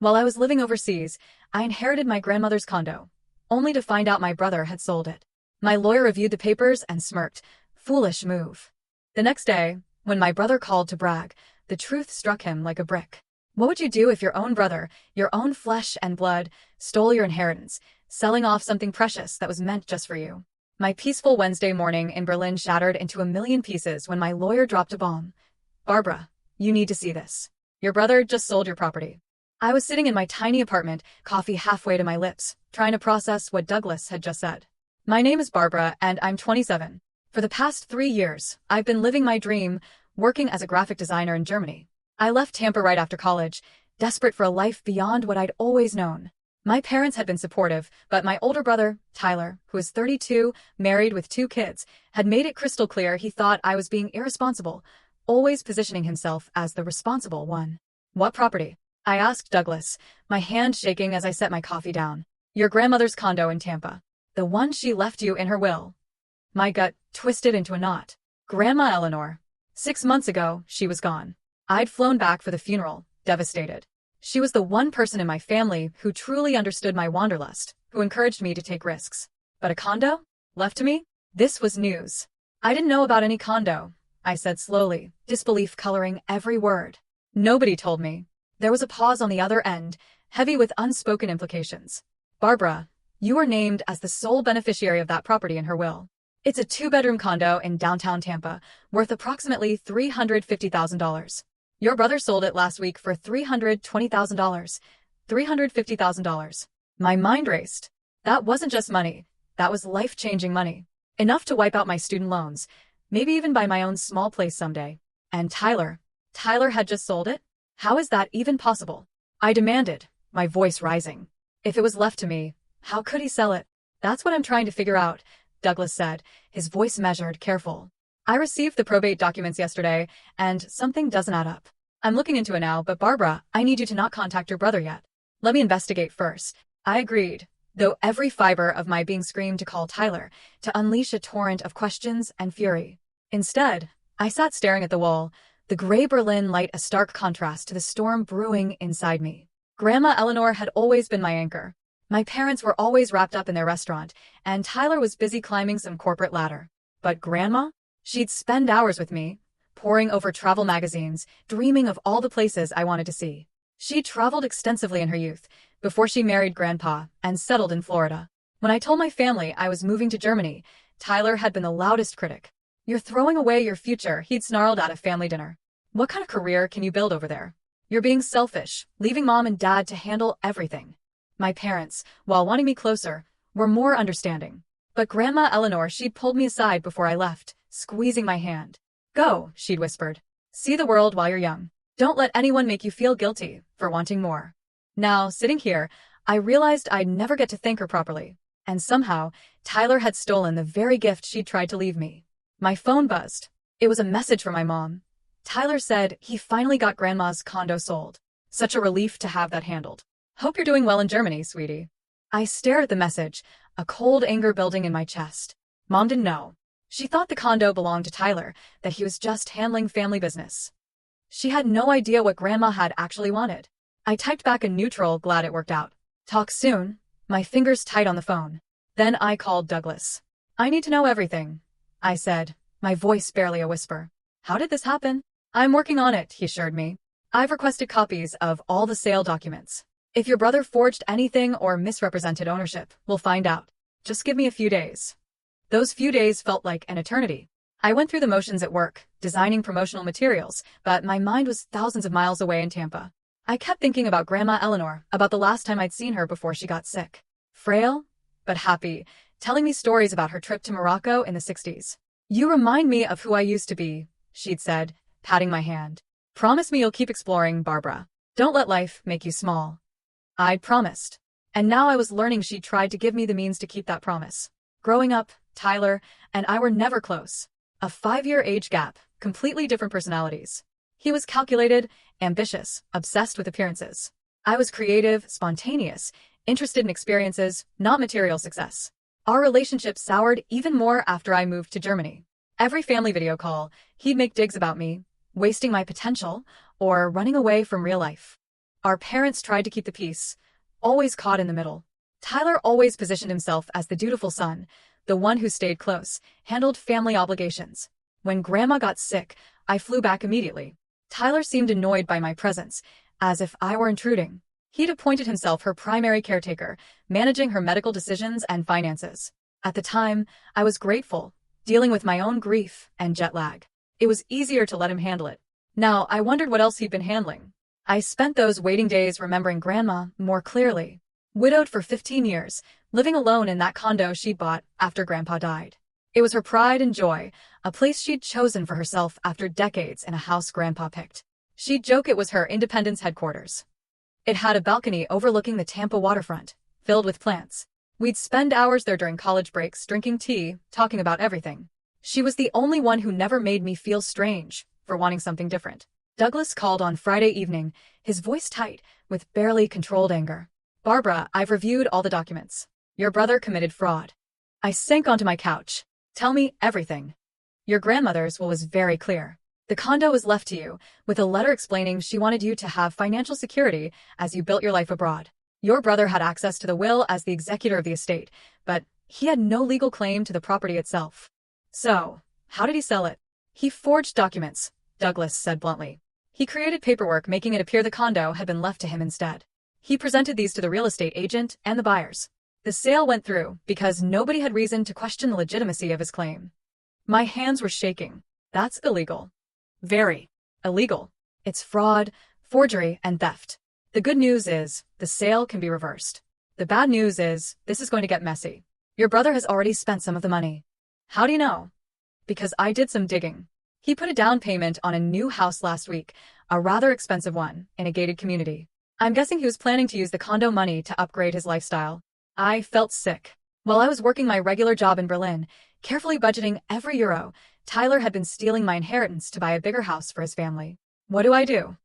While I was living overseas, I inherited my grandmother's condo, only to find out my brother had sold it. My lawyer reviewed the papers and smirked. Foolish move. The next day, when my brother called to brag, the truth struck him like a brick. What would you do if your own brother, your own flesh and blood, stole your inheritance, selling off something precious that was meant just for you? My peaceful Wednesday morning in Berlin shattered into a million pieces when my lawyer dropped a bomb. Barbara, you need to see this. Your brother just sold your property. I was sitting in my tiny apartment, coffee halfway to my lips, trying to process what Douglas had just said. My name is Barbara, and I'm 27. For the past 3 years, I've been living my dream, working as a graphic designer in Germany. I left Tampa right after college, desperate for a life beyond what I'd always known. My parents had been supportive, but my older brother, Tyler, who is 32, married with 2 kids, had made it crystal clear he thought I was being irresponsible, always positioning himself as the responsible one. What property? I asked Douglas, my hand shaking as I set my coffee down. Your grandmother's condo in Tampa. The one she left you in her will. My gut twisted into a knot. Grandma Eleanor. 6 months ago, she was gone. I'd flown back for the funeral, devastated. She was the one person in my family who truly understood my wanderlust, who encouraged me to take risks. But a condo? Left to me? This was news. I didn't know about any condo, I said slowly, disbelief coloring every word. Nobody told me. There was a pause on the other end, heavy with unspoken implications. Barbara, you were named as the sole beneficiary of that property in her will. It's a 2-bedroom condo in downtown Tampa, worth approximately $350,000. Your brother sold it last week for $320,000. $350,000. My mind raced. That wasn't just money. That was life-changing money. Enough to wipe out my student loans, maybe even buy my own small place someday. And Tyler had just sold it? How is that even possible? I demanded, my voice rising. If it was left to me, how could he sell it? That's what I'm trying to figure out, Douglas said, his voice measured, careful. I received the probate documents yesterday, and something doesn't add up. I'm looking into it now, but Barbara, I need you to not contact your brother yet. Let me investigate first. I agreed, though every fiber of my being screamed to call Tyler, to unleash a torrent of questions and fury. Instead, I sat staring at the wall, the gray Berlin light a stark contrast to the storm brewing inside me. Grandma Eleanor had always been my anchor. My parents were always wrapped up in their restaurant, and Tyler was busy climbing some corporate ladder. But Grandma? She'd spend hours with me, poring over travel magazines, dreaming of all the places I wanted to see. She traveled extensively in her youth, before she married Grandpa and settled in Florida. When I told my family I was moving to Germany, Tyler had been the loudest critic. You're throwing away your future, he'd snarled at a family dinner. What kind of career can you build over there? You're being selfish, leaving Mom and Dad to handle everything. My parents, while wanting me closer, were more understanding. But Grandma Eleanor, she'd pulled me aside before I left, squeezing my hand. Go, she'd whispered. See the world while you're young. Don't let anyone make you feel guilty for wanting more. Now, sitting here, I realized I'd never get to thank her properly. And somehow, Tyler had stolen the very gift she'd tried to leave me. My phone buzzed. It was a message from my mom. Tyler said he finally got Grandma's condo sold. Such a relief to have that handled. Hope you're doing well in Germany, sweetie. I stared at the message, a cold anger building in my chest. Mom didn't know. She thought the condo belonged to Tyler, that he was just handling family business. She had no idea what Grandma had actually wanted. I typed back a neutral, glad it worked out. Talk soon, my fingers tight on the phone. Then I called Douglas. I need to know everything, I said, my voice barely a whisper. How did this happen? I'm working on it, he assured me. I've requested copies of all the sale documents. If your brother forged anything or misrepresented ownership, we'll find out. Just give me a few days. Those few days felt like an eternity. I went through the motions at work, designing promotional materials, but my mind was thousands of miles away in Tampa. I kept thinking about Grandma Eleanor, about the last time I'd seen her before she got sick. Frail, but happy, telling me stories about her trip to Morocco in the 60s. You remind me of who I used to be, she'd said, patting my hand. Promise me you'll keep exploring, Barbara. Don't let life make you small. I'd promised. And now I was learning she'd tried to give me the means to keep that promise. Growing up, Tyler and I were never close. A 5-year age gap, completely different personalities. He was calculated, ambitious, obsessed with appearances. I was creative, spontaneous, interested in experiences, not material success. Our relationship soured even more after I moved to Germany. Every family video call, he'd make digs about me, wasting my potential, or running away from real life. Our parents tried to keep the peace, always caught in the middle. Tyler always positioned himself as the dutiful son, the one who stayed close, handled family obligations. When Grandma got sick, I flew back immediately. Tyler seemed annoyed by my presence, as if I were intruding. He'd appointed himself her primary caretaker, managing her medical decisions and finances. At the time, I was grateful, dealing with my own grief and jet lag. It was easier to let him handle it. Now, I wondered what else he'd been handling. I spent those waiting days remembering Grandma more clearly. Widowed for 15 years, living alone in that condo she'd bought after Grandpa died. It was her pride and joy, a place she'd chosen for herself after decades in a house Grandpa picked. She'd joke it was her Independence headquarters. It had a balcony overlooking the Tampa waterfront, filled with plants. We'd spend hours there during college breaks drinking tea, talking about everything. She was the only one who never made me feel strange for wanting something different. Douglas called on Friday evening, his voice tight, with barely controlled anger. "Barbara, I've reviewed all the documents. Your brother committed fraud." I sank onto my couch. "Tell me everything." "Your grandmother's will was very clear. The condo was left to you, with a letter explaining she wanted you to have financial security as you built your life abroad. Your brother had access to the will as the executor of the estate, but he had no legal claim to the property itself." "So, how did he sell it?" "He forged documents," Douglas said bluntly. "He created paperwork making it appear the condo had been left to him instead. He presented these to the real estate agent and the buyers. The sale went through because nobody had reason to question the legitimacy of his claim." My hands were shaking. "That's illegal." "Very illegal. It's fraud, forgery, and theft. The good news is the sale can be reversed. The bad news is this is going to get messy. Your brother has already spent some of the money." "How do you know?" "Because I did some digging. He put a down payment on a new house last week, a rather expensive one, in a gated community. I'm guessing he was planning to use the condo money to upgrade his lifestyle." I felt sick. While I was working my regular job in Berlin, carefully budgeting every euro, Tyler had been stealing my inheritance to buy a bigger house for his family. "What do I do?"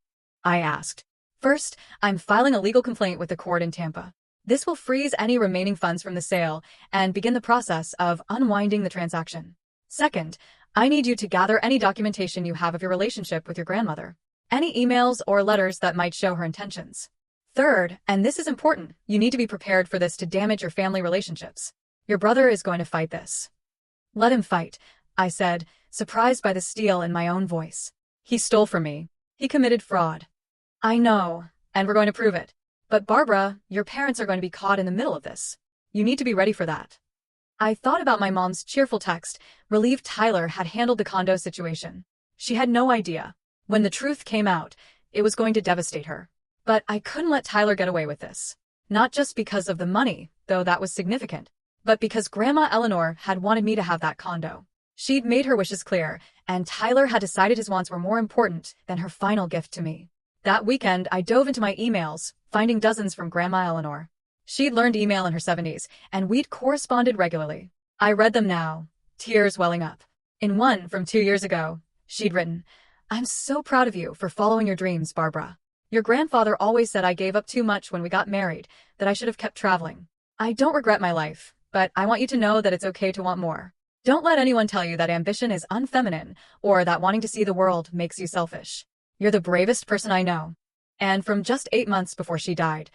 I asked. "First, I'm filing a legal complaint with the court in Tampa. This will freeze any remaining funds from the sale and begin the process of unwinding the transaction. Second, I need you to gather any documentation you have of your relationship with your grandmother. Any emails or letters that might show her intentions. Third, and this is important, you need to be prepared for this to damage your family relationships. Your brother is going to fight this." "Let him fight," I said, surprised by the steel in my own voice. "He stole from me. He committed fraud." "I know, and we're going to prove it. But Barbara, your parents are going to be caught in the middle of this. You need to be ready for that." I thought about my mom's cheerful text, relieved Tyler had handled the condo situation. She had no idea. When the truth came out, it was going to devastate her. But I couldn't let Tyler get away with this. Not just because of the money, though that was significant, but because Grandma Eleanor had wanted me to have that condo. She'd made her wishes clear, and Tyler had decided his wants were more important than her final gift to me. That weekend, I dove into my emails, finding dozens from Grandma Eleanor. She'd learned email in her 70s, and we'd corresponded regularly. I read them now, tears welling up. In one from 2 years ago, she'd written, "I'm so proud of you for following your dreams, Barbara. Your grandfather always said I gave up too much when we got married, that I should have kept traveling. I don't regret my life, but I want you to know that it's okay to want more. Don't let anyone tell you that ambition is unfeminine or that wanting to see the world makes you selfish. You're the bravest person I know." And from just 8 months before she died,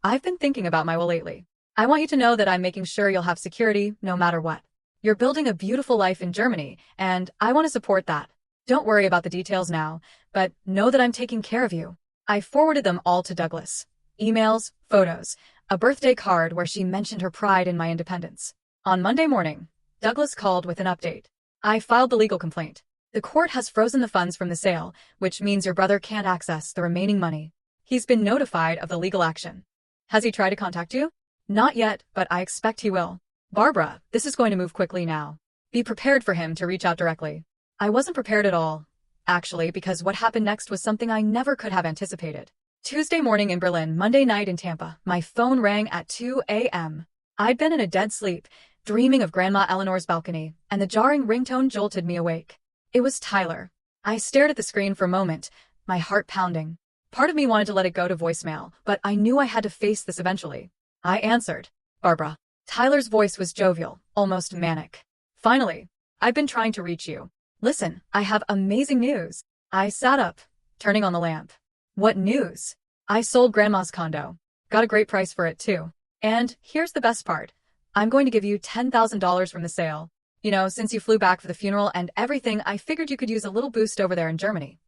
"I've been thinking about my will lately. I want you to know that I'm making sure you'll have security no matter what. You're building a beautiful life in Germany, and I want to support that. Don't worry about the details now, but know that I'm taking care of you." I forwarded them all to Douglas. Emails, photos, a birthday card where she mentioned her pride in my independence. On Monday morning, Douglas called with an update. "I filed the legal complaint. The court has frozen the funds from the sale, which means your brother can't access the remaining money. He's been notified of the legal action." "Has he tried to contact you?" "Not yet, but I expect he will." "Barbara, this is going to move quickly now. Be prepared for him to reach out directly." I wasn't prepared at all, actually, because what happened next was something I never could have anticipated. Tuesday morning in Berlin, Monday night in Tampa, my phone rang at 2 a.m. I'd been in a dead sleep, dreaming of Grandma Eleanor's balcony, and the jarring ringtone jolted me awake. It was Tyler. I stared at the screen for a moment, my heart pounding. Part of me wanted to let it go to voicemail, but I knew I had to face this eventually. I answered. "Barbara." Tyler's voice was jovial, almost manic. "Finally. I've been trying to reach you. Listen, I have amazing news." I sat up, turning on the lamp. "What news?" I sold Grandma's condo. Got a great price for it, too. And here's the best part. I'm going to give you $10,000 from the sale. You know, since you flew back for the funeral and everything, I figured you could use a little boost over there in Germany.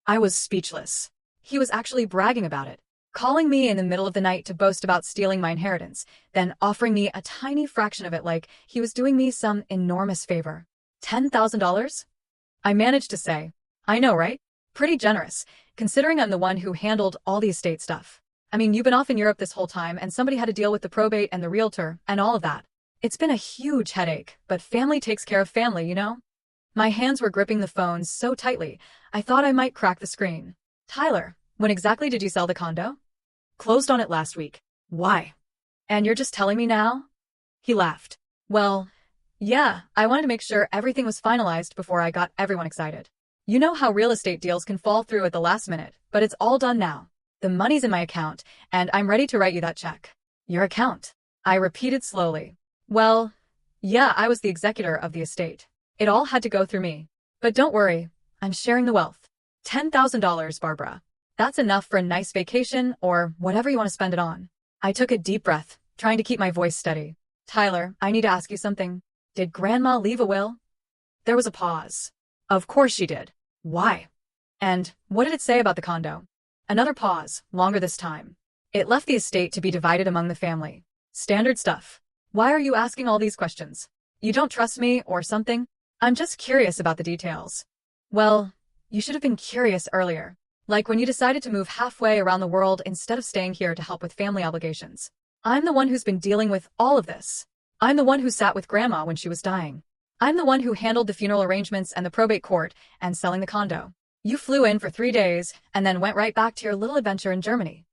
I was speechless. He was actually bragging about it, calling me in the middle of the night to boast about stealing my inheritance, then offering me a tiny fraction of it like he was doing me some enormous favor. $10,000? I managed to say, I know, right? Pretty generous, considering I'm the one who handled all the estate stuff. I mean, you've been off in Europe this whole time and somebody had to deal with the probate and the realtor and all of that. It's been a huge headache, but family takes care of family, you know? My hands were gripping the phone so tightly, I thought I might crack the screen. Tyler, when exactly did you sell the condo? Closed on it last week. Why? And you're just telling me now? He laughed. Well, yeah, I wanted to make sure everything was finalized before I got everyone excited. You know how real estate deals can fall through at the last minute, but it's all done now. The money's in my account, and I'm ready to write you that check. Your account? I repeated slowly. Well, yeah, I was the executor of the estate. It all had to go through me. But don't worry, I'm sharing the wealth. $10,000, Barbara. That's enough for a nice vacation or whatever you want to spend it on. I took a deep breath, trying to keep my voice steady. Tyler, I need to ask you something. Did Grandma leave a will? There was a pause. Of course she did. Why? And what did it say about the condo? Another pause, longer this time. It left the estate to be divided among the family. Standard stuff. Why are you asking all these questions? You don't trust me or something? I'm just curious about the details. Well, you should have been curious earlier. Like when you decided to move halfway around the world instead of staying here to help with family obligations. I'm the one who's been dealing with all of this. I'm the one who sat with Grandma when she was dying. I'm the one who handled the funeral arrangements and the probate court and selling the condo. You flew in for 3 days and then went right back to your little adventure in Germany.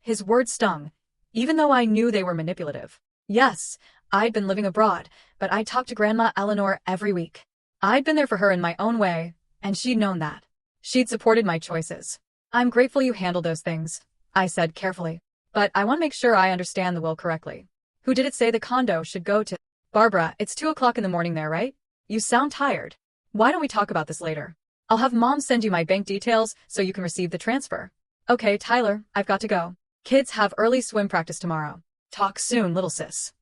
His words stung, even though I knew they were manipulative. Yes, I'd been living abroad, but I talked to Grandma Eleanor every week. I'd been there for her in my own way, and she'd known that. She'd supported my choices. I'm grateful you handled those things, I said carefully. But I want to make sure I understand the will correctly. Who did it say the condo should go to? Barbara, it's 2 o'clock in the morning there, right? You sound tired. Why don't we talk about this later? I'll have Mom send you my bank details so you can receive the transfer. Okay, Tyler, I've got to go. Kids have early swim practice tomorrow. Talk soon, little sis.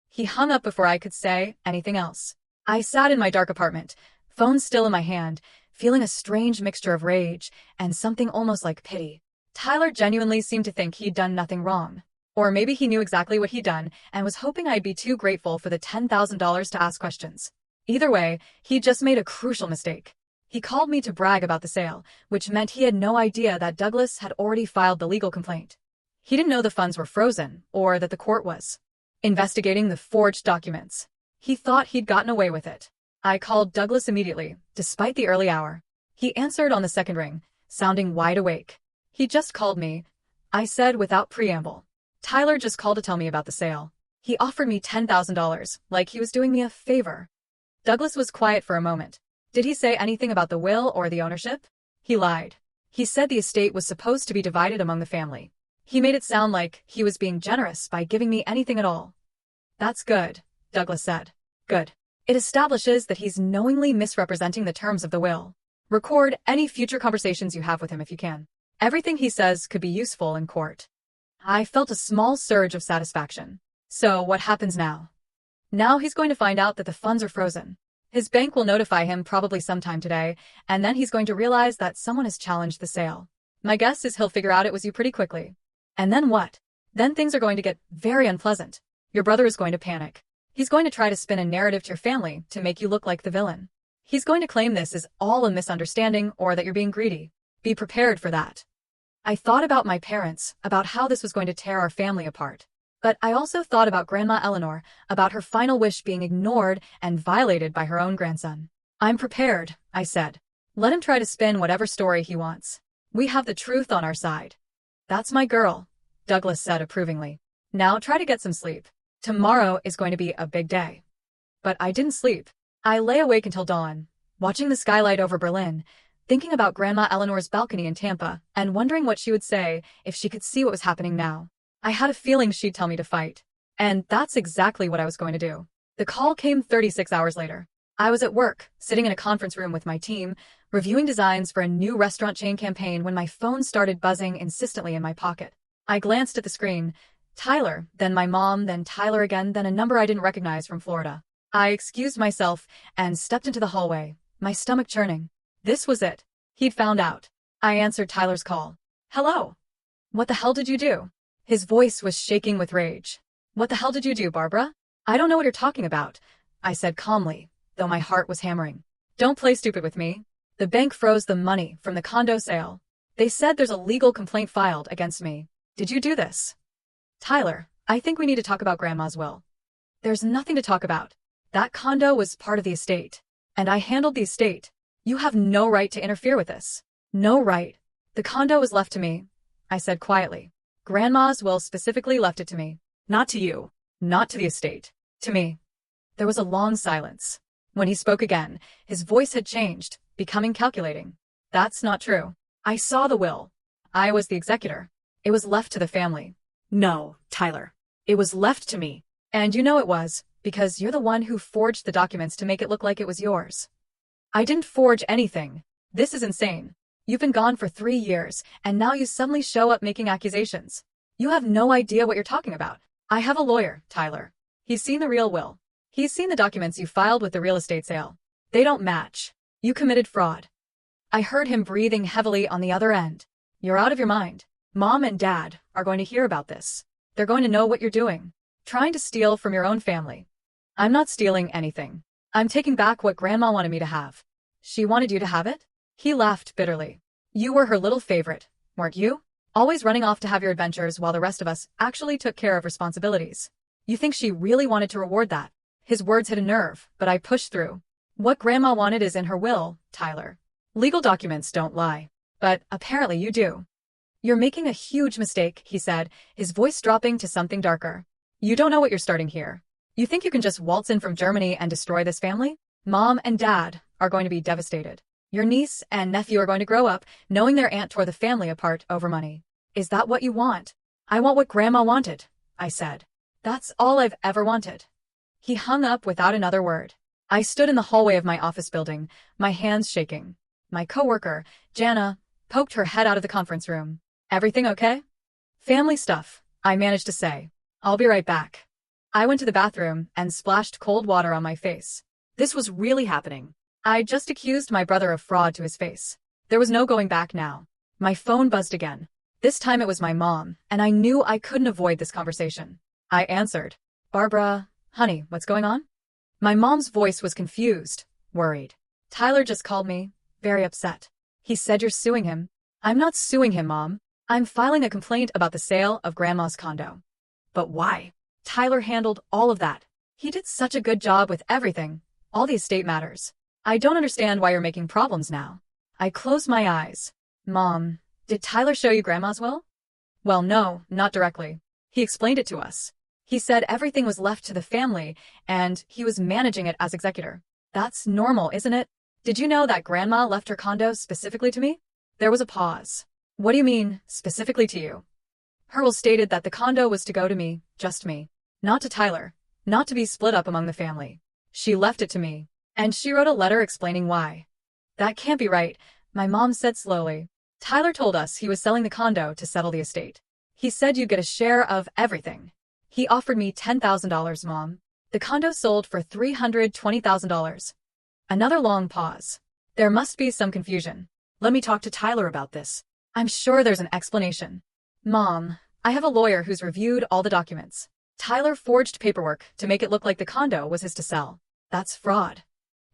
He hung up before I could say anything else. I sat in my dark apartment, phone still in my hand, feeling a strange mixture of rage and something almost like pity. Tyler genuinely seemed to think he'd done nothing wrong. Or maybe he knew exactly what he'd done and was hoping I'd be too grateful for the $10,000 to ask questions. Either way, he just made a crucial mistake. He called me to brag about the sale, which meant he had no idea that Douglas had already filed the legal complaint. He didn't know the funds were frozen, or that the court was investigating the forged documents. He thought he'd gotten away with it. I called Douglas immediately, despite the early hour. He answered on the second ring, sounding wide awake. He just called me, I said without preamble. Tyler just called to tell me about the sale. He offered me $10,000, like he was doing me a favor. Douglas was quiet for a moment. Did he say anything about the will or the ownership? He lied. He said the estate was supposed to be divided among the family. He made it sound like he was being generous by giving me anything at all. That's good, Douglas said. Good. It establishes that he's knowingly misrepresenting the terms of the will. Record any future conversations you have with him if you can. Everything he says could be useful in court. I felt a small surge of satisfaction. So what happens now? Now he's going to find out that the funds are frozen. His bank will notify him probably sometime today, and then he's going to realize that someone has challenged the sale. My guess is he'll figure out it was you pretty quickly. And then what? Then things are going to get very unpleasant. Your brother is going to panic. He's going to try to spin a narrative to your family to make you look like the villain. He's going to claim this is all a misunderstanding or that you're being greedy. Be prepared for that. I thought about my parents, about how this was going to tear our family apart. But I also thought about Grandma Eleanor, about her final wish being ignored and violated by her own grandson. I'm prepared, I said. Let him try to spin whatever story he wants. We have the truth on our side. That's my girl, Douglas said approvingly. Now try to get some sleep. Tomorrow is going to be a big day. But I didn't sleep. I lay awake until dawn, watching the skylight over Berlin, thinking about Grandma Eleanor's balcony in Tampa, and wondering what she would say if she could see what was happening now. I had a feeling she'd tell me to fight. And that's exactly what I was going to do. The call came 36 hours later. I was at work, sitting in a conference room with my team, reviewing designs for a new restaurant chain campaign when my phone started buzzing insistently in my pocket. I glanced at the screen. Tyler, then my mom, then Tyler again, then a number I didn't recognize from Florida. I excused myself and stepped into the hallway, my stomach churning. This was it. He'd found out. I answered Tyler's call. Hello. What the hell did you do? His voice was shaking with rage. What the hell did you do, Barbara? I don't know what you're talking about, I said calmly, though my heart was hammering. Don't play stupid with me. The bank froze the money from the condo sale. They said there's a legal complaint filed against me. Did you do this? Tyler, I think we need to talk about Grandma's will. There's nothing to talk about. That condo was part of the estate, and I handled the estate. You have no right to interfere with this. No right. The condo was left to me, I said quietly. Grandma's will specifically left it to me. Not to you. Not to the estate. To me. There was a long silence. When he spoke again, his voice had changed, becoming calculating. That's not true. I saw the will. I was the executor. It was left to the family. No, Tyler. It was left to me. And you know it was, because you're the one who forged the documents to make it look like it was yours. I didn't forge anything. This is insane. You've been gone for 3 years, and now you suddenly show up making accusations. You have no idea what you're talking about. I have a lawyer, Tyler. He's seen the real will. He's seen the documents you filed with the real estate sale. They don't match. You committed fraud. I heard him breathing heavily on the other end. You're out of your mind. Mom and Dad are going to hear about this. They're going to know what you're doing. Trying to steal from your own family. I'm not stealing anything. I'm taking back what Grandma wanted me to have. She wanted you to have it? He laughed bitterly. You were her little favorite, weren't you? Always running off to have your adventures while the rest of us actually took care of responsibilities. You think she really wanted to reward that? His words hit a nerve, but I pushed through. What Grandma wanted is in her will, Tyler. Legal documents don't lie. But apparently you do. You're making a huge mistake, he said, his voice dropping to something darker. You don't know what you're starting here. You think you can just waltz in from Germany and destroy this family? Mom and Dad are going to be devastated. Your niece and nephew are going to grow up knowing their aunt tore the family apart over money. Is that what you want? I want what Grandma wanted, I said. That's all I've ever wanted. He hung up without another word. I stood in the hallway of my office building, my hands shaking. My coworker, Jana, poked her head out of the conference room. Everything okay? Family stuff, I managed to say. I'll be right back. I went to the bathroom and splashed cold water on my face. This was really happening. I just accused my brother of fraud to his face. There was no going back now. My phone buzzed again. This time it was my mom, and I knew I couldn't avoid this conversation. I answered. Barbara, honey, what's going on? My mom's voice was confused, worried. Tyler just called me, very upset. He said you're suing him. I'm not suing him, Mom. I'm filing a complaint about the sale of Grandma's condo. But why? Tyler handled all of that. He did such a good job with everything, all the estate matters. I don't understand why you're making problems now. I closed my eyes. Mom, did Tyler show you Grandma's will? Well, no, not directly. He explained it to us. He said everything was left to the family, and he was managing it as executor. That's normal, isn't it? Did you know that Grandma left her condo specifically to me? There was a pause. What do you mean, specifically to you? Her will stated that the condo was to go to me, just me. Not to Tyler. Not to be split up among the family. She left it to me. And she wrote a letter explaining why. That can't be right, my mom said slowly. Tyler told us he was selling the condo to settle the estate. He said you'd get a share of everything. He offered me $10,000, Mom. The condo sold for $320,000. Another long pause. There must be some confusion. Let me talk to Tyler about this. I'm sure there's an explanation. Mom, I have a lawyer who's reviewed all the documents. Tyler forged paperwork to make it look like the condo was his to sell. That's fraud.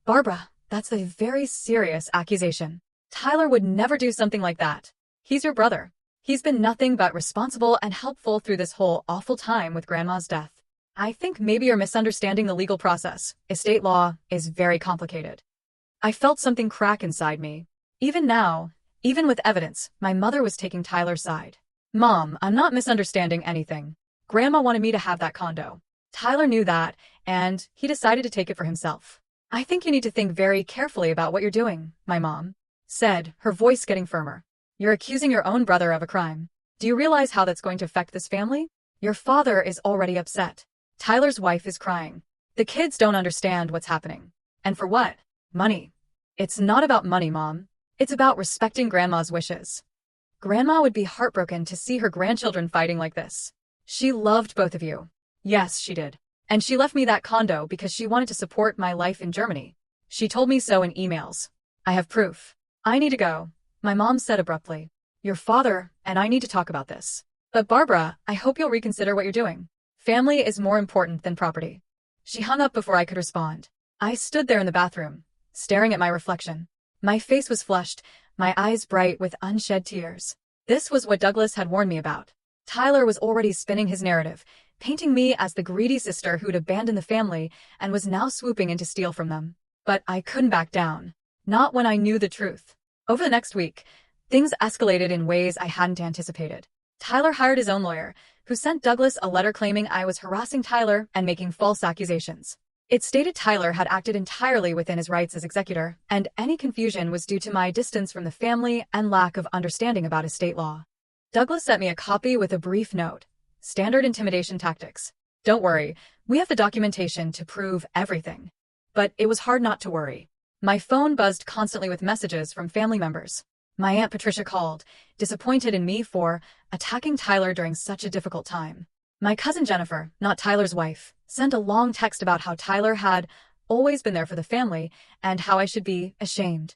Barbara, that's a very serious accusation. Tyler would never do something like that. He's your brother. He's been nothing but responsible and helpful through this whole awful time with Grandma's death. I think maybe you're misunderstanding the legal process. Estate law is very complicated. I felt something crack inside me. Even now, even with evidence, my mother was taking Tyler's side. Mom, I'm not misunderstanding anything. Grandma wanted me to have that condo. Tyler knew that, and he decided to take it for himself. I think you need to think very carefully about what you're doing, my mom said, her voice getting firmer. You're accusing your own brother of a crime. Do you realize how that's going to affect this family? Your father is already upset. Tyler's wife is crying. The kids don't understand what's happening. And for what? Money. It's not about money, Mom. It's about respecting Grandma's wishes. Grandma would be heartbroken to see her grandchildren fighting like this. She loved both of you. Yes, she did. And she left me that condo because she wanted to support my life in Germany. She told me so in emails. I have proof. I need to go, my mom said abruptly. Your father and I need to talk about this. But Barbara, I hope you'll reconsider what you're doing. Family is more important than property. She hung up before I could respond. I stood there in the bathroom, staring at my reflection. My face was flushed, my eyes bright with unshed tears. This was what Douglas had warned me about. Tyler was already spinning his narrative, painting me as the greedy sister who'd abandoned the family and was now swooping in to steal from them. But I couldn't back down. Not when I knew the truth. Over the next week, things escalated in ways I hadn't anticipated. Tyler hired his own lawyer, who sent Douglas a letter claiming I was harassing Tyler and making false accusations. It stated Tyler had acted entirely within his rights as executor, and any confusion was due to my distance from the family and lack of understanding about estate law. Douglas sent me a copy with a brief note. Standard intimidation tactics. Don't worry, we have the documentation to prove everything. But it was hard not to worry. My phone buzzed constantly with messages from family members. My Aunt Patricia called, disappointed in me for attacking Tyler during such a difficult time. My cousin Jennifer, not Tyler's wife, sent a long text about how Tyler had always been there for the family and how I should be ashamed.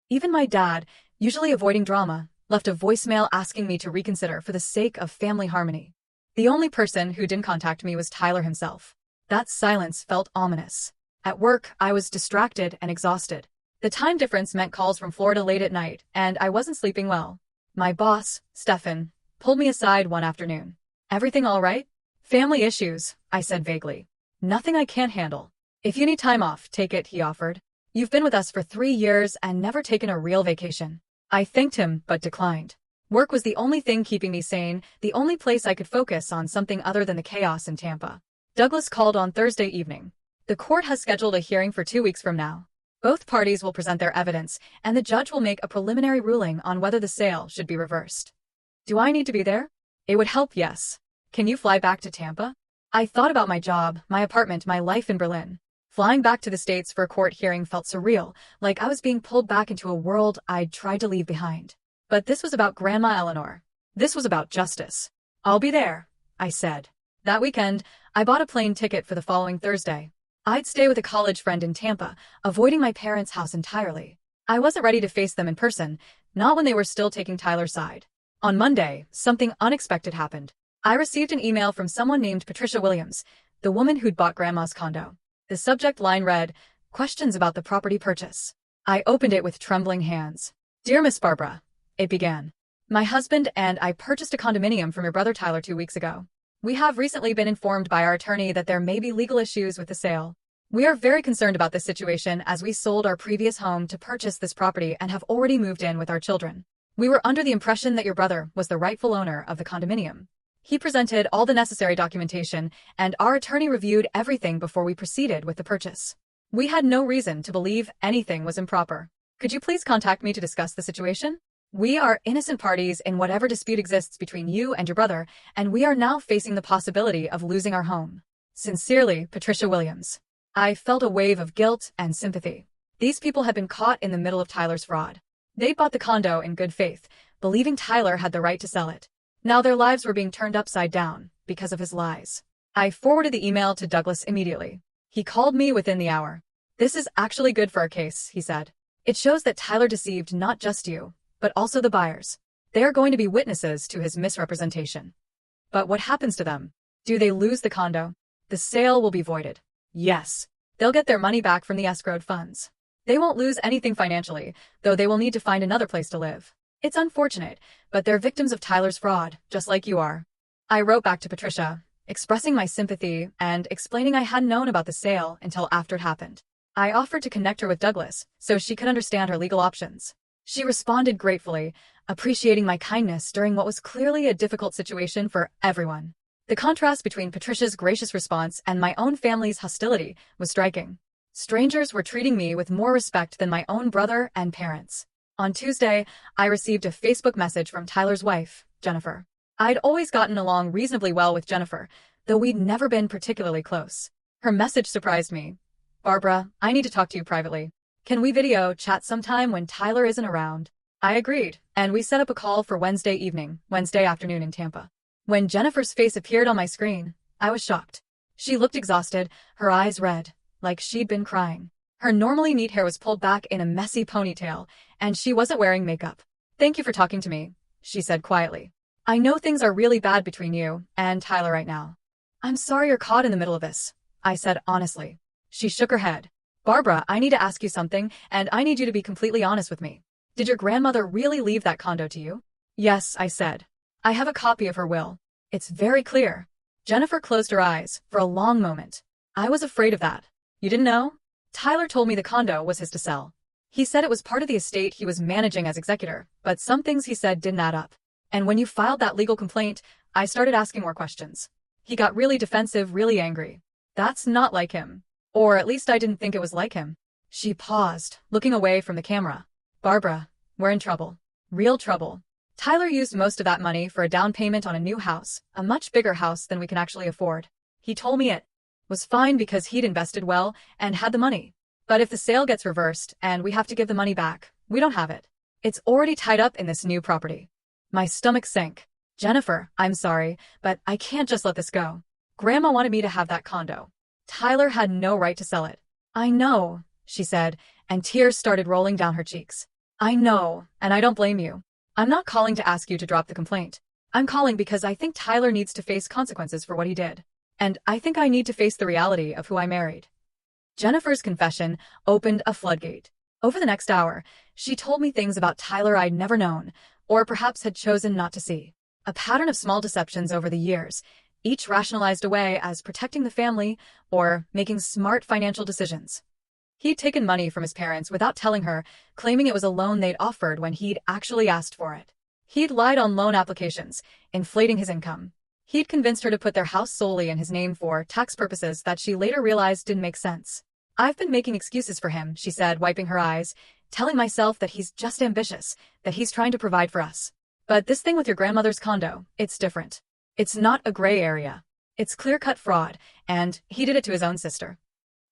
Even my dad, usually avoiding drama, left a voicemail asking me to reconsider for the sake of family harmony. The only person who didn't contact me was Tyler himself. That silence felt ominous. At work, I was distracted and exhausted. The time difference meant calls from Florida late at night, and I wasn't sleeping well. My boss, Stefan, pulled me aside one afternoon. Everything all right? Family issues, I said vaguely. Nothing I can't handle. If you need time off, take it, he offered. You've been with us for 3 years and never taken a real vacation. I thanked him, but declined. Work was the only thing keeping me sane, the only place I could focus on something other than the chaos in Tampa. Douglas called on Thursday evening. The court has scheduled a hearing for 2 weeks from now. Both parties will present their evidence, and the judge will make a preliminary ruling on whether the sale should be reversed. Do I need to be there? It would help, yes. Can you fly back to Tampa? I thought about my job, my apartment, my life in Berlin. Flying back to the States for a court hearing felt surreal, like I was being pulled back into a world I'd tried to leave behind. But this was about Grandma Eleanor. This was about justice. I'll be there, I said. That weekend, I bought a plane ticket for the following Thursday. I'd stay with a college friend in Tampa, avoiding my parents' house entirely. I wasn't ready to face them in person, not when they were still taking Tyler's side. On Monday, something unexpected happened. I received an email from someone named Patricia Williams, the woman who'd bought Grandma's condo. The subject line read, "Questions about the property purchase." I opened it with trembling hands. "Dear Miss Barbara," it began. "My husband and I purchased a condominium from your brother Tyler 2 weeks ago. We have recently been informed by our attorney that there may be legal issues with the sale. We are very concerned about this situation as we sold our previous home to purchase this property and have already moved in with our children. We were under the impression that your brother was the rightful owner of the condominium. He presented all the necessary documentation, and our attorney reviewed everything before we proceeded with the purchase. We had no reason to believe anything was improper. Could you please contact me to discuss the situation? We are innocent parties in whatever dispute exists between you and your brother, and we are now facing the possibility of losing our home. Sincerely, Patricia Williams." I felt a wave of guilt and sympathy. These people had been caught in the middle of Tyler's fraud. They bought the condo in good faith, believing Tyler had the right to sell it. Now their lives were being turned upside down because of his lies. I forwarded the email to Douglas immediately. He called me within the hour. "This is actually good for our case," he said. "It shows that Tyler deceived not just you, but also the buyers. They are going to be witnesses to his misrepresentation." But what happens to them? Do they lose the condo? The sale will be voided. Yes. They'll get their money back from the escrowed funds. They won't lose anything financially, though they will need to find another place to live. It's unfortunate, but they're victims of Tyler's fraud, just like you are. I wrote back to Patricia, expressing my sympathy and explaining I hadn't known about the sale until after it happened. I offered to connect her with Douglas so she could understand her legal options. She responded gratefully, appreciating my kindness during what was clearly a difficult situation for everyone. The contrast between Patricia's gracious response and my own family's hostility was striking. Strangers were treating me with more respect than my own brother and parents. On Tuesday, I received a Facebook message from Tyler's wife, Jennifer. I'd always gotten along reasonably well with Jennifer, though we'd never been particularly close. Her message surprised me. Barbara, I need to talk to you privately. Can we video chat sometime when Tyler isn't around? I agreed, and we set up a call for Wednesday afternoon in Tampa. When Jennifer's face appeared on my screen, I was shocked. She looked exhausted, her eyes red, like she'd been crying. Her normally neat hair was pulled back in a messy ponytail, and she wasn't wearing makeup. "Thank you for talking to me," she said quietly. "I know things are really bad between you and Tyler right now." "I'm sorry you're caught in the middle of this," I said honestly. She shook her head. "Barbara, I need to ask you something, and I need you to be completely honest with me. Did your grandmother really leave that condo to you?" "Yes," I said. "I have a copy of her will. It's very clear." Jennifer closed her eyes for a long moment. "I was afraid of that." "You didn't know?" "Tyler told me the condo was his to sell. He said it was part of the estate he was managing as executor, but some things he said didn't add up. And when you filed that legal complaint, I started asking more questions. He got really defensive, really angry. That's not like him. Or at least I didn't think it was like him." She paused, looking away from the camera. "Barbara, we're in trouble. Real trouble. Tyler used most of that money for a down payment on a new house, a much bigger house than we can actually afford. He told me it was fine because he'd invested well and had the money. But if the sale gets reversed and we have to give the money back, we don't have it. It's already tied up in this new property." My stomach sank. "Jennifer, I'm sorry, but I can't just let this go. Grandma wanted me to have that condo. Tyler had no right to sell it." "I know," she said, and tears started rolling down her cheeks. "I know, and I don't blame you. I'm not calling to ask you to drop the complaint. I'm calling because I think Tyler needs to face consequences for what he did. And I think I need to face the reality of who I married." Jennifer's confession opened a floodgate. Over the next hour, she told me things about Tyler I'd never known, or perhaps had chosen not to see. A pattern of small deceptions over the years, each rationalized away as protecting the family or making smart financial decisions. He'd taken money from his parents without telling her, claiming it was a loan they'd offered when he'd actually asked for it. He'd lied on loan applications, inflating his income. He'd convinced her to put their house solely in his name for tax purposes that she later realized didn't make sense. "I've been making excuses for him," she said, wiping her eyes, "telling myself that he's just ambitious, that he's trying to provide for us. But this thing with your grandmother's condo, it's different. It's not a gray area. It's clear-cut fraud, and he did it to his own sister."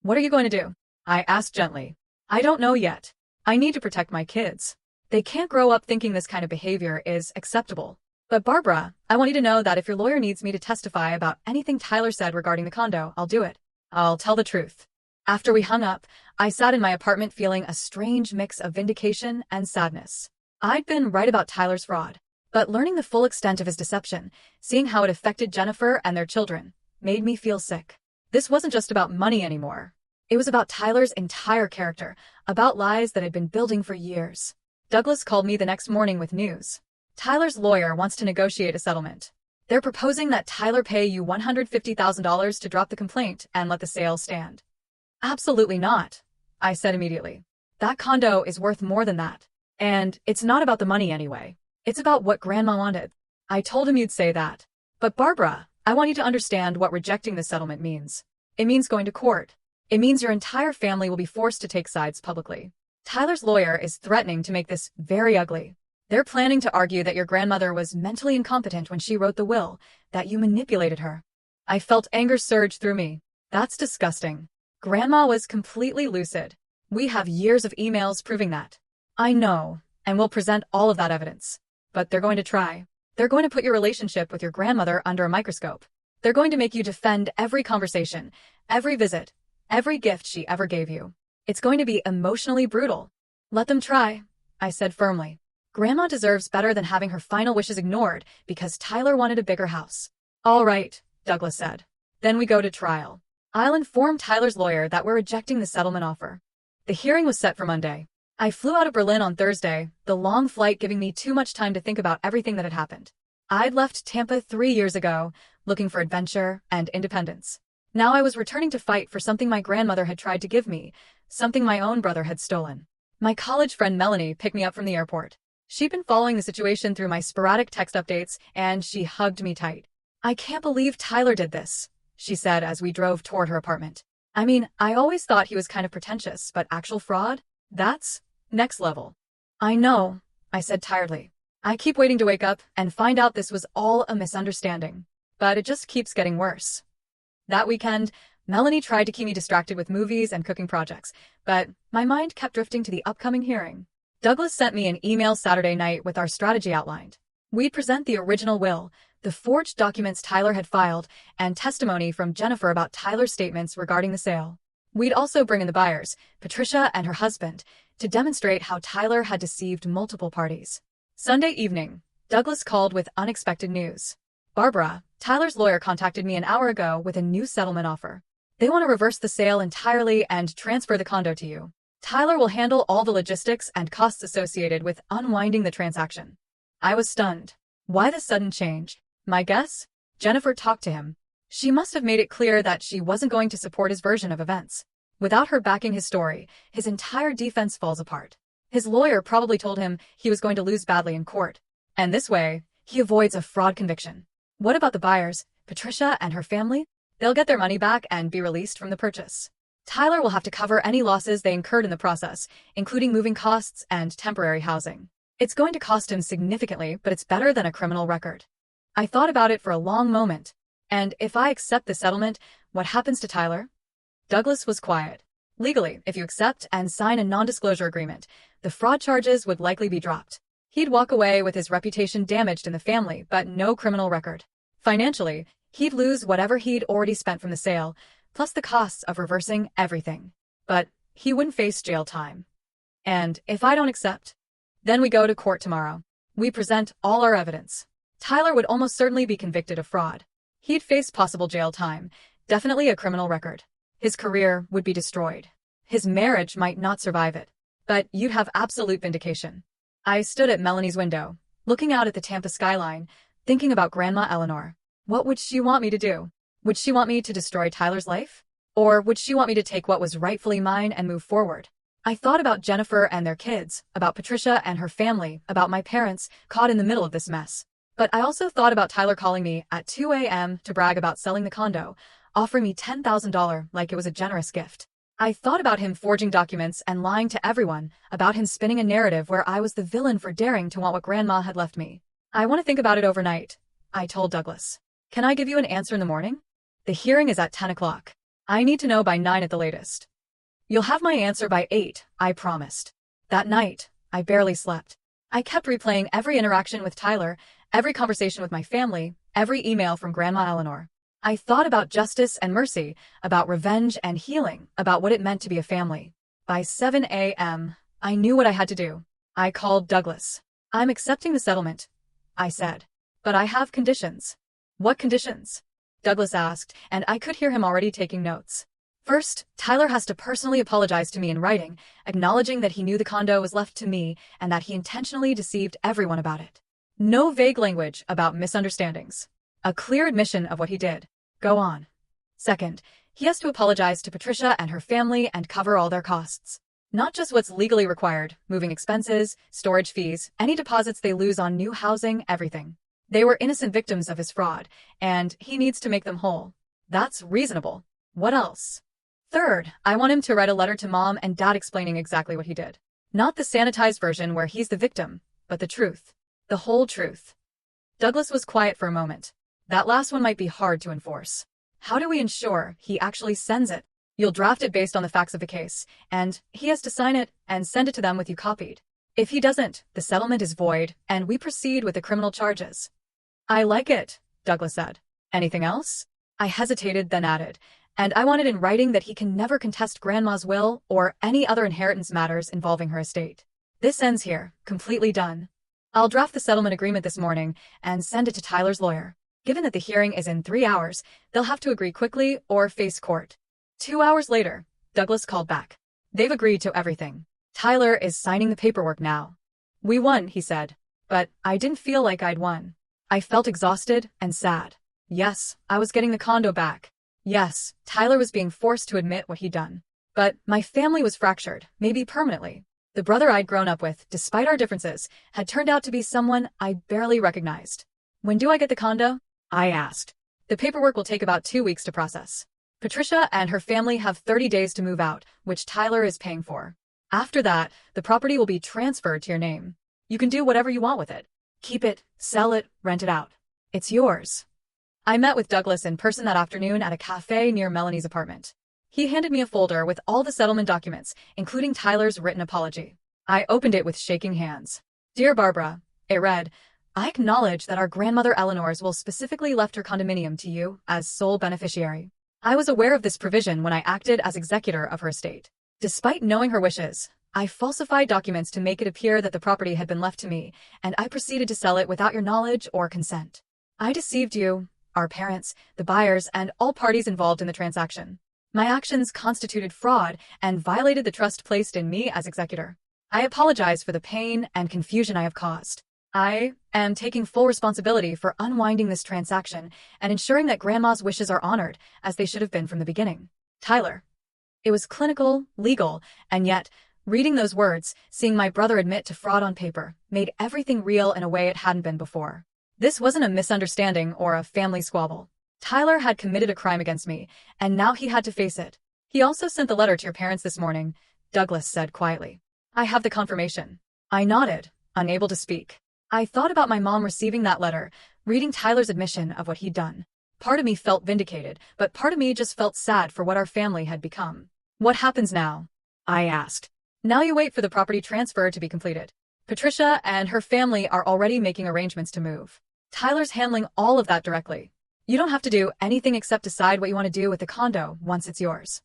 "What are you going to do?" I asked gently. "I don't know yet. I need to protect my kids. They can't grow up thinking this kind of behavior is acceptable. But Barbara, I want you to know that if your lawyer needs me to testify about anything Tyler said regarding the condo, I'll do it. I'll tell the truth." After we hung up, I sat in my apartment feeling a strange mix of vindication and sadness. I'd been right about Tyler's fraud, but learning the full extent of his deception, seeing how it affected Jennifer and their children, made me feel sick. This wasn't just about money anymore. It was about Tyler's entire character, about lies that had been building for years. Douglas called me the next morning with news. "Tyler's lawyer wants to negotiate a settlement. They're proposing that Tyler pay you $150,000 to drop the complaint and let the sale stand." "Absolutely not," I said immediately. "That condo is worth more than that. And it's not about the money anyway. It's about what Grandma wanted." I told him you'd say that. "But Barbara, I want you to understand what rejecting the settlement means. It means going to court. It means your entire family will be forced to take sides publicly. Tyler's lawyer is threatening to make this very ugly. They're planning to argue that your grandmother was mentally incompetent when she wrote the will, that you manipulated her." I felt anger surge through me. That's disgusting. Grandma was completely lucid. We have years of emails proving that. "I know, and we'll present all of that evidence. But they're going to try. They're going to put your relationship with your grandmother under a microscope. They're going to make you defend every conversation, every visit, every gift she ever gave you. It's going to be emotionally brutal." "Let them try," I said firmly. "Grandma deserves better than having her final wishes ignored because Tyler wanted a bigger house." "All right," Douglas said. "Then we go to trial. I'll inform Tyler's lawyer that we're rejecting the settlement offer." The hearing was set for Monday. I flew out of Berlin on Thursday, the long flight giving me too much time to think about everything that had happened. I'd left Tampa 3 years ago, looking for adventure and independence. Now I was returning to fight for something my grandmother had tried to give me, something my own brother had stolen. My college friend Melanie picked me up from the airport. She'd been following the situation through my sporadic text updates, and she hugged me tight. "I can't believe Tyler did this," she said as we drove toward her apartment. "I mean, I always thought he was kind of pretentious, but actual fraud? That's next level." "I know," I said tiredly. "I keep waiting to wake up and find out this was all a misunderstanding. But it just keeps getting worse." That weekend, Melanie tried to keep me distracted with movies and cooking projects, but my mind kept drifting to the upcoming hearing. Douglas sent me an email Saturday night with our strategy outlined. We'd present the original will, the forged documents Tyler had filed, and testimony from Jennifer about Tyler's statements regarding the sale. We'd also bring in the buyers, Patricia and her husband, to demonstrate how Tyler had deceived multiple parties. Sunday evening, Douglas called with unexpected news. Barbara, Tyler's lawyer, contacted me an hour ago with a new settlement offer. They want to reverse the sale entirely and transfer the condo to you. Tyler will handle all the logistics and costs associated with unwinding the transaction. I was stunned. Why the sudden change? My guess? Jennifer talked to him. She must have made it clear that she wasn't going to support his version of events. Without her backing his story, his entire defense falls apart. His lawyer probably told him he was going to lose badly in court. And this way, he avoids a fraud conviction. What about the buyers, Patricia and her family? They'll get their money back and be released from the purchase. Tyler will have to cover any losses they incurred in the process, including moving costs and temporary housing. It's going to cost him significantly, but it's better than a criminal record. I thought about it for a long moment. And if I accept the settlement, what happens to Tyler? Douglas was quiet. Legally, if you accept and sign a non-disclosure agreement, the fraud charges would likely be dropped. He'd walk away with his reputation damaged in the family, but no criminal record. Financially, he'd lose whatever he'd already spent from the sale, plus the costs of reversing everything. But he wouldn't face jail time. And if I don't accept, then we go to court tomorrow. We present all our evidence. Tyler would almost certainly be convicted of fraud. He'd face possible jail time, definitely a criminal record. His career would be destroyed. His marriage might not survive it. But you'd have absolute vindication. I stood at Melanie's window, looking out at the Tampa skyline, thinking about Grandma Eleanor. What would she want me to do? Would she want me to destroy Tyler's life? Or would she want me to take what was rightfully mine and move forward? I thought about Jennifer and their kids, about Patricia and her family, about my parents, caught in the middle of this mess. But I also thought about Tyler calling me at 2 a.m. to brag about selling the condo, offering me $10,000 like it was a generous gift. I thought about him forging documents and lying to everyone, about him spinning a narrative where I was the villain for daring to want what Grandma had left me. I want to think about it overnight, I told Douglas. Can I give you an answer in the morning? The hearing is at 10 o'clock. I need to know by 9 at the latest. You'll have my answer by 8, I promised. That night, I barely slept. I kept replaying every interaction with Tyler, every conversation with my family, every email from Grandma Eleanor. I thought about justice and mercy, about revenge and healing, about what it meant to be a family. By 7 a.m., I knew what I had to do. I called Douglas. I'm accepting the settlement, I said. But I have conditions. What conditions? Douglas asked, and I could hear him already taking notes. First, Tyler has to personally apologize to me in writing, acknowledging that he knew the condo was left to me and that he intentionally deceived everyone about it. No vague language about misunderstandings. A clear admission of what he did. Go on. Second, he has to apologize to Patricia and her family and cover all their costs. Not just what's legally required, moving expenses, storage fees, any deposits they lose on new housing, everything. They were innocent victims of his fraud, and he needs to make them whole. That's reasonable. What else? Third, I want him to write a letter to Mom and Dad explaining exactly what he did. Not the sanitized version where he's the victim, but the truth. The whole truth. Douglas was quiet for a moment. That last one might be hard to enforce. How do we ensure he actually sends it? You'll draft it based on the facts of the case, and he has to sign it and send it to them with you copied. If he doesn't, the settlement is void, and we proceed with the criminal charges. I like it, Douglas said. Anything else? I hesitated, then added, and I wanted in writing that he can never contest Grandma's will or any other inheritance matters involving her estate. This ends here, completely done. I'll draft the settlement agreement this morning and send it to Tyler's lawyer. Given that the hearing is in 3 hours, they'll have to agree quickly or face court. 2 hours later, Douglas called back. They've agreed to everything. Tyler is signing the paperwork now. We won, he said. But I didn't feel like I'd won. I felt exhausted and sad. Yes, I was getting the condo back. Yes, Tyler was being forced to admit what he'd done. But my family was fractured, maybe permanently. The brother I'd grown up with, despite our differences, had turned out to be someone I barely recognized. When do I get the condo? I asked. The paperwork will take about 2 weeks to process. Patricia and her family have 30 days to move out, which Tyler is paying for. After that, the property will be transferred to your name. You can do whatever you want with it. Keep it, sell it, rent it out. It's yours. I met with Douglas in person that afternoon at a cafe near Melanie's apartment. He handed me a folder with all the settlement documents, including Tyler's written apology. I opened it with shaking hands. Dear Barbara, it read, I acknowledge that our grandmother Eleanor's will specifically left her condominium to you as sole beneficiary. I was aware of this provision when I acted as executor of her estate. Despite knowing her wishes, I falsified documents to make it appear that the property had been left to me, and I proceeded to sell it without your knowledge or consent. I deceived you, our parents, the buyers, and all parties involved in the transaction. My actions constituted fraud and violated the trust placed in me as executor. I apologize for the pain and confusion I have caused. I am taking full responsibility for unwinding this transaction and ensuring that Grandma's wishes are honored as they should have been from the beginning. Tyler. It was clinical, legal, and yet, reading those words, seeing my brother admit to fraud on paper, made everything real in a way it hadn't been before. This wasn't a misunderstanding or a family squabble. Tyler had committed a crime against me, and now he had to face it. He also sent the letter to your parents this morning, Douglas said quietly. I have the confirmation. I nodded, unable to speak. I thought about my mom receiving that letter, reading Tyler's admission of what he'd done. Part of me felt vindicated, but part of me just felt sad for what our family had become. What happens now? I asked. Now you wait for the property transfer to be completed. Patricia and her family are already making arrangements to move. Tyler's handling all of that directly. You don't have to do anything except decide what you want to do with the condo once it's yours.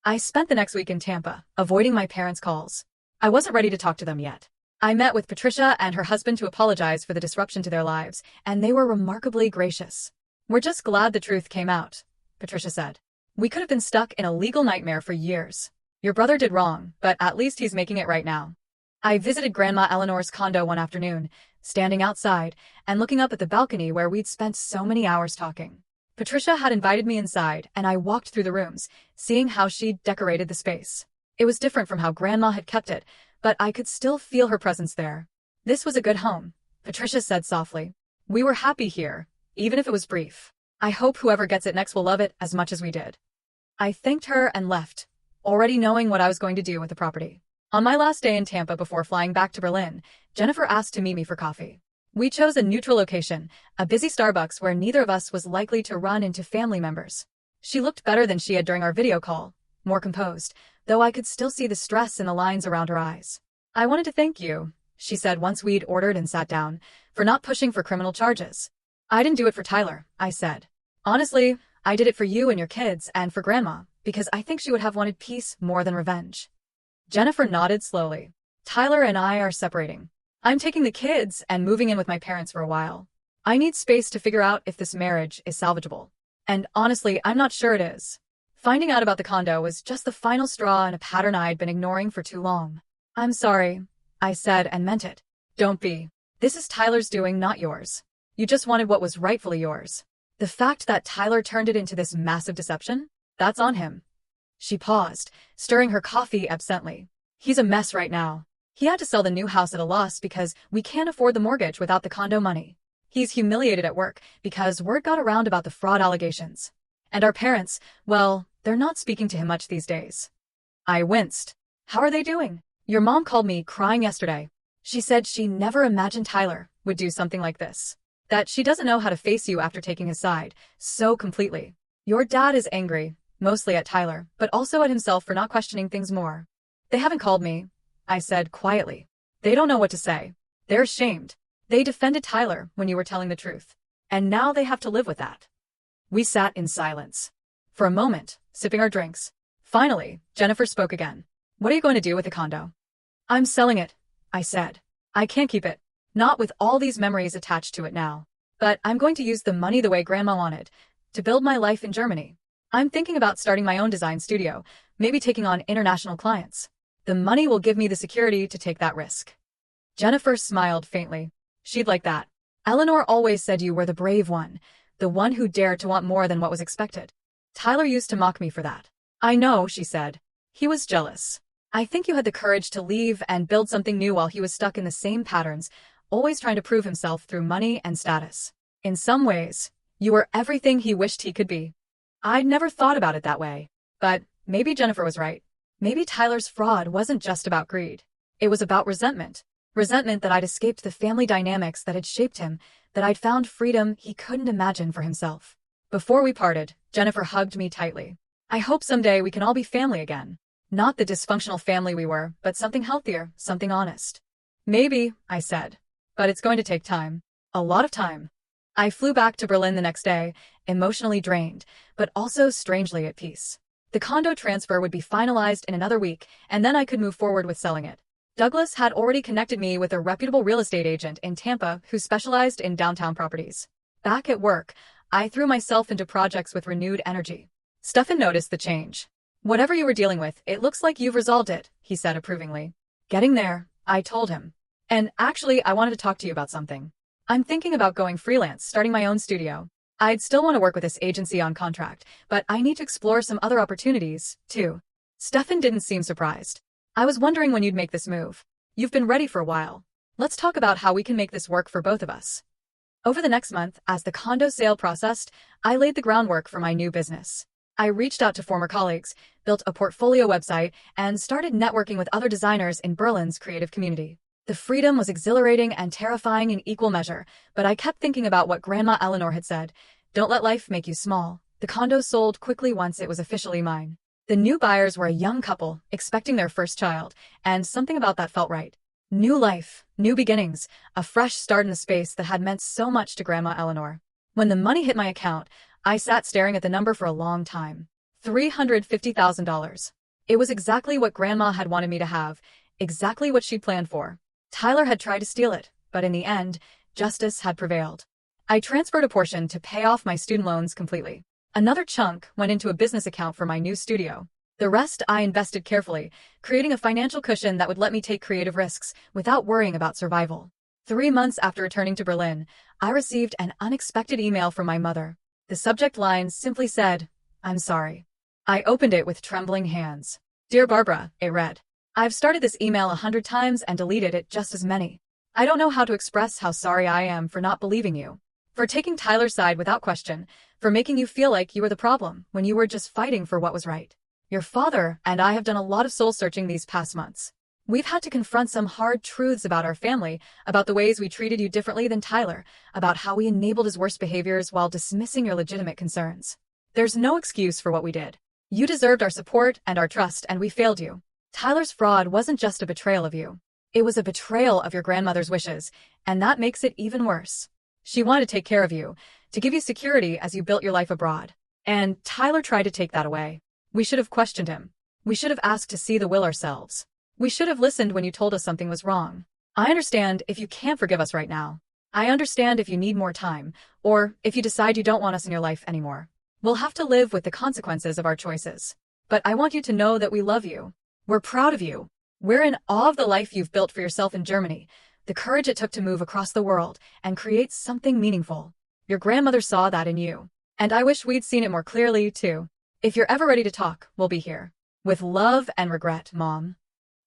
I spent the next week in Tampa, avoiding my parents' calls. I wasn't ready to talk to them yet. I met with Patricia and her husband to apologize for the disruption to their lives, and they were remarkably gracious. We're just glad the truth came out, Patricia said. We could have been stuck in a legal nightmare for years. Your brother did wrong, but at least he's making it right now. I visited Grandma Eleanor's condo one afternoon, standing outside and looking up at the balcony where we'd spent so many hours talking. Patricia had invited me inside, and I walked through the rooms, seeing how she'd decorated the space. It was different from how Grandma had kept it, but I could still feel her presence there. This was a good home, Patricia said softly. We were happy here, even if it was brief. I hope whoever gets it next will love it as much as we did. I thanked her and left, already knowing what I was going to do with the property. On my last day in Tampa before flying back to Berlin, Jennifer asked to meet me for coffee. We chose a neutral location, a busy Starbucks where neither of us was likely to run into family members. She looked better than she had during our video call, more composed, though I could still see the stress in the lines around her eyes. I wanted to thank you, she said once we'd ordered and sat down, for not pushing for criminal charges. I didn't do it for Tyler, I said. Honestly, I did it for you and your kids and for Grandma, because I think she would have wanted peace more than revenge. Jennifer nodded slowly. Tyler and I are separating. I'm taking the kids and moving in with my parents for a while. I need space to figure out if this marriage is salvageable. And honestly, I'm not sure it is. Finding out about the condo was just the final straw in a pattern I'd been ignoring for too long. I'm sorry, I said and meant it. Don't be. This is Tyler's doing, not yours. You just wanted what was rightfully yours. The fact that Tyler turned it into this massive deception? That's on him. She paused, stirring her coffee absently. He's a mess right now. He had to sell the new house at a loss because we can't afford the mortgage without the condo money. He's humiliated at work because word got around about the fraud allegations. And our parents, well, they're not speaking to him much these days. I winced. How are they doing? Your mom called me crying yesterday. She said she never imagined Tyler would do something like this. That she doesn't know how to face you after taking his side so completely. Your dad is angry, mostly at Tyler, but also at himself for not questioning things more. They haven't called me, I said quietly. They don't know what to say. They're ashamed. They defended Tyler when you were telling the truth. And now they have to live with that. We sat in silence. For a moment, sipping our drinks. Finally, Jennifer spoke again. What are you going to do with the condo? I'm selling it, I said. I can't keep it. Not with all these memories attached to it now. But I'm going to use the money the way Grandma wanted, to build my life in Germany. I'm thinking about starting my own design studio, maybe taking on international clients. The money will give me the security to take that risk. Jennifer smiled faintly. She'd like that. Eleanor always said you were the brave one, the one who dared to want more than what was expected. Tyler used to mock me for that. I know, she said. He was jealous. I think you had the courage to leave and build something new while he was stuck in the same patterns, always trying to prove himself through money and status. In some ways, you were everything he wished he could be. I'd never thought about it that way. But maybe Jennifer was right. Maybe Tyler's fraud wasn't just about greed. It was about resentment. Resentment that I'd escaped the family dynamics that had shaped him, that I'd found freedom he couldn't imagine for himself. Before we parted, Jennifer hugged me tightly. I hope someday we can all be family again. Not the dysfunctional family we were, but something healthier, something honest. Maybe, I said. But it's going to take time. A lot of time. I flew back to Berlin the next day, emotionally drained, but also strangely at peace. The condo transfer would be finalized in another week, and then I could move forward with selling it. Douglas had already connected me with a reputable real estate agent in Tampa who specialized in downtown properties. Back at work, I threw myself into projects with renewed energy. Stefan noticed the change. Whatever you were dealing with, it looks like you've resolved it, he said approvingly. Getting there, I told him. And actually, I wanted to talk to you about something. I'm thinking about going freelance, starting my own studio. I'd still want to work with this agency on contract, but I need to explore some other opportunities, too. Stefan didn't seem surprised. I was wondering when you'd make this move. You've been ready for a while. Let's talk about how we can make this work for both of us. Over the next month, as the condo sale processed, I laid the groundwork for my new business. I reached out to former colleagues, built a portfolio website, and started networking with other designers in Berlin's creative community. The freedom was exhilarating and terrifying in equal measure, but I kept thinking about what Grandma Eleanor had said. Don't let life make you small. The condo sold quickly once it was officially mine. The new buyers were a young couple, expecting their first child, and something about that felt right. New life, new beginnings, a fresh start in the space that had meant so much to Grandma Eleanor. When the money hit my account, I sat staring at the number for a long time. $350,000. It was exactly what Grandma had wanted me to have, exactly what she'd planned for. Tyler had tried to steal it, but in the end, justice had prevailed. I transferred a portion to pay off my student loans completely. Another chunk went into a business account for my new studio. The rest I invested carefully, creating a financial cushion that would let me take creative risks without worrying about survival. 3 months after returning to Berlin, I received an unexpected email from my mother. The subject line simply said, "I'm sorry." I opened it with trembling hands. "Dear Barbara," it read. "I've started this email 100 times and deleted it just as many. I don't know how to express how sorry I am for not believing you, for taking Tyler's side without question, for making you feel like you were the problem when you were just fighting for what was right. Your father and I have done a lot of soul-searching these past months. We've had to confront some hard truths about our family, about the ways we treated you differently than Tyler, about how we enabled his worst behaviors while dismissing your legitimate concerns. There's no excuse for what we did. You deserved our support and our trust, and we failed you. Tyler's fraud wasn't just a betrayal of you. It was a betrayal of your grandmother's wishes, and that makes it even worse. She wanted to take care of you, to give you security as you built your life abroad. And Tyler tried to take that away. We should have questioned him. We should have asked to see the will ourselves. We should have listened when you told us something was wrong. I understand if you can't forgive us right now. I understand if you need more time, or if you decide you don't want us in your life anymore. We'll have to live with the consequences of our choices. But I want you to know that we love you. We're proud of you. We're in awe of the life you've built for yourself in Germany, the courage it took to move across the world and create something meaningful. Your grandmother saw that in you. And I wish we'd seen it more clearly, too. If you're ever ready to talk, we'll be here. With love and regret, Mom."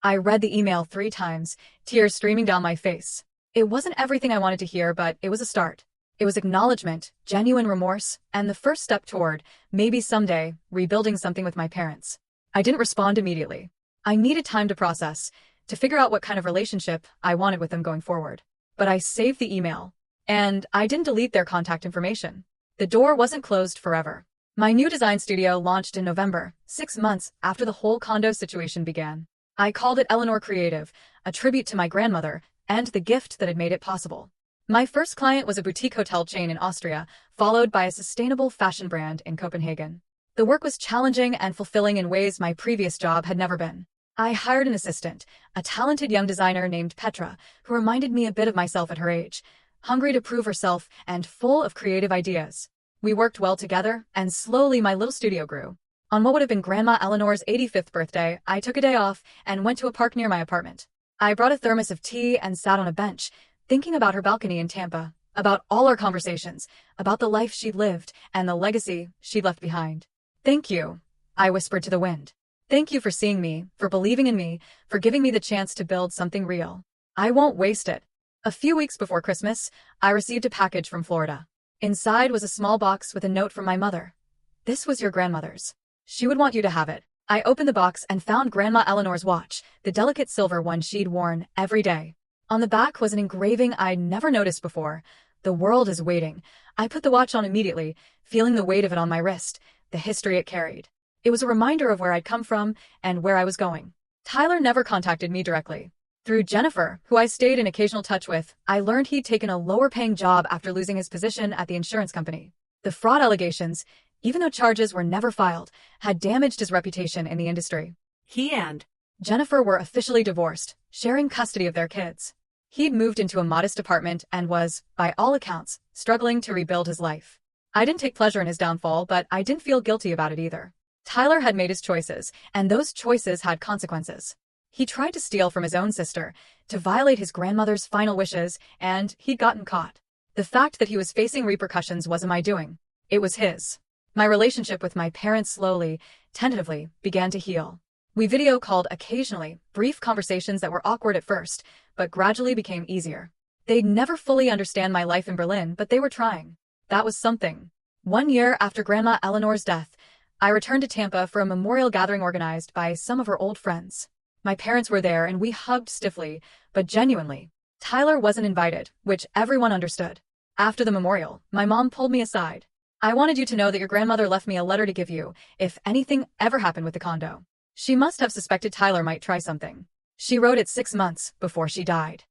I read the email 3 times, tears streaming down my face. It wasn't everything I wanted to hear, but it was a start. It was acknowledgement, genuine remorse, and the first step toward, maybe someday, rebuilding something with my parents. I didn't respond immediately. I needed time to process, to figure out what kind of relationship I wanted with them going forward. But I saved the email. And I didn't delete their contact information. The door wasn't closed forever. My new design studio launched in November, 6 months after the whole condo situation began. I called it Eleanor Creative, a tribute to my grandmother, and the gift that had made it possible. My first client was a boutique hotel chain in Austria, followed by a sustainable fashion brand in Copenhagen. The work was challenging and fulfilling in ways my previous job had never been. I hired an assistant, a talented young designer named Petra, who reminded me a bit of myself at her age, hungry to prove herself and full of creative ideas. We worked well together, and slowly my little studio grew. On what would have been Grandma Eleanor's 85th birthday, I took a day off and went to a park near my apartment. I brought a thermos of tea and sat on a bench, thinking about her balcony in Tampa, about all our conversations, about the life she'd lived and the legacy she'd left behind. "Thank you," I whispered to the wind. "Thank you for seeing me, for believing in me, for giving me the chance to build something real. I won't waste it." A few weeks before Christmas, I received a package from Florida. Inside was a small box with a note from my mother. "This was your grandmother's. She would want you to have it." I opened the box and found Grandma Eleanor's watch, the delicate silver one she'd worn every day. On the back was an engraving I'd never noticed before. "The world is waiting. I put the watch on immediately, feeling the weight of it on my wrist, the history it carried. It was a reminder of where I'd come from and where I was going. Tyler never contacted me directly. Through Jennifer, who I stayed in occasional touch with, I learned he'd taken a lower-paying job after losing his position at the insurance company. The fraud allegations, even though charges were never filed, had damaged his reputation in the industry. He and Jennifer were officially divorced, sharing custody of their kids. He'd moved into a modest apartment and was, by all accounts, struggling to rebuild his life. I didn't take pleasure in his downfall, but I didn't feel guilty about it either. Tyler had made his choices, and those choices had consequences. He tried to steal from his own sister, to violate his grandmother's final wishes, and he'd gotten caught. The fact that he was facing repercussions wasn't my doing. It was his. My relationship with my parents slowly, tentatively, began to heal. We video called occasionally, brief conversations that were awkward at first, but gradually became easier. They'd never fully understand my life in Berlin, but they were trying. That was something. 1 year after Grandma Eleanor's death, I returned to Tampa for a memorial gathering organized by some of her old friends. My parents were there and we hugged stiffly, but genuinely. Tyler wasn't invited, which everyone understood. After the memorial, my mom pulled me aside. "I wanted you to know that your grandmother left me a letter to give you, if anything ever happened with the condo." She must have suspected Tyler might try something. She wrote it 6 months before she died.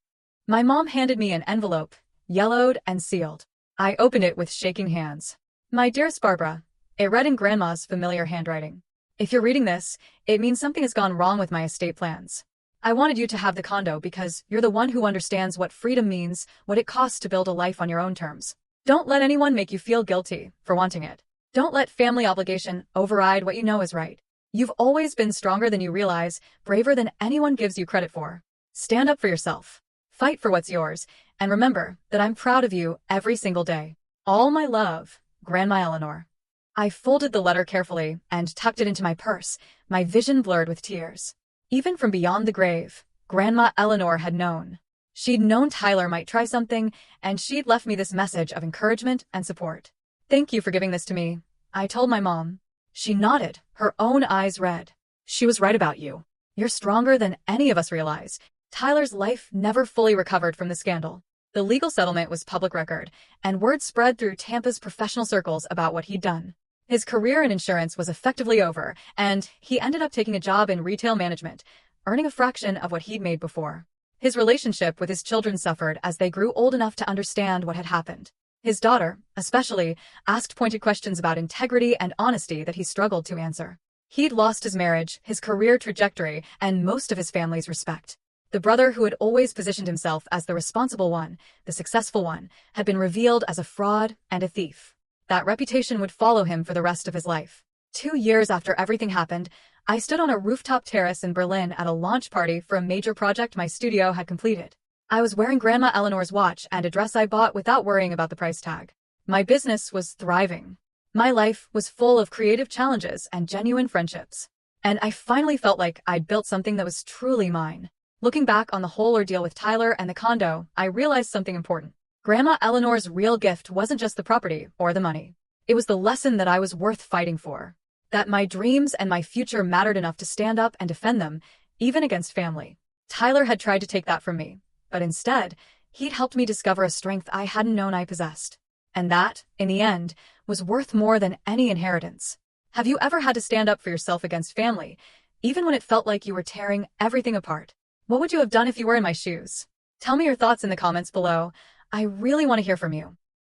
My mom handed me an envelope, yellowed and sealed. I opened it with shaking hands. "My dearest Barbara," it read in Grandma's familiar handwriting. "If you're reading this, it means something has gone wrong with my estate plans. I wanted you to have the condo because you're the one who understands what freedom means, what it costs to build a life on your own terms. Don't let anyone make you feel guilty for wanting it. Don't let family obligation override what you know is right. You've always been stronger than you realize, braver than anyone gives you credit for. Stand up for yourself. Fight for what's yours, and remember that I'm proud of you every single day. All my love, Grandma Eleanor." I folded the letter carefully and tucked it into my purse, my vision blurred with tears. Even from beyond the grave, Grandma Eleanor had known. She'd known Tyler might try something, and she'd left me this message of encouragement and support. "Thank you for giving this to me," I told my mom. She nodded, her own eyes red. "She was right about you. You're stronger than any of us realize." Tyler's life never fully recovered from the scandal. The legal settlement was public record, and word spread through Tampa's professional circles about what he'd done. His career in insurance was effectively over, and he ended up taking a job in retail management, earning a fraction of what he'd made before. His relationship with his children suffered as they grew old enough to understand what had happened. His daughter, especially, asked pointed questions about integrity and honesty that he struggled to answer. He'd lost his marriage, his career trajectory, and most of his family's respect. The brother who had always positioned himself as the responsible one, the successful one, had been revealed as a fraud and a thief. That reputation would follow him for the rest of his life. 2 years after everything happened, I stood on a rooftop terrace in Berlin at a launch party for a major project my studio had completed. I was wearing Grandma Eleanor's watch and a dress I bought without worrying about the price tag. My business was thriving. My life was full of creative challenges and genuine friendships. And I finally felt like I'd built something that was truly mine. Looking back on the whole ordeal with Tyler and the condo, I realized something important. Grandma Eleanor's real gift wasn't just the property or the money. It was the lesson that I was worth fighting for. That my dreams and my future mattered enough to stand up and defend them, even against family. Tyler had tried to take that from me, but instead, he'd helped me discover a strength I hadn't known I possessed. And that, in the end, was worth more than any inheritance. Have you ever had to stand up for yourself against family, even when it felt like you were tearing everything apart? What would you have done if you were in my shoes? Tell me your thoughts in the comments below. I really want to hear from you.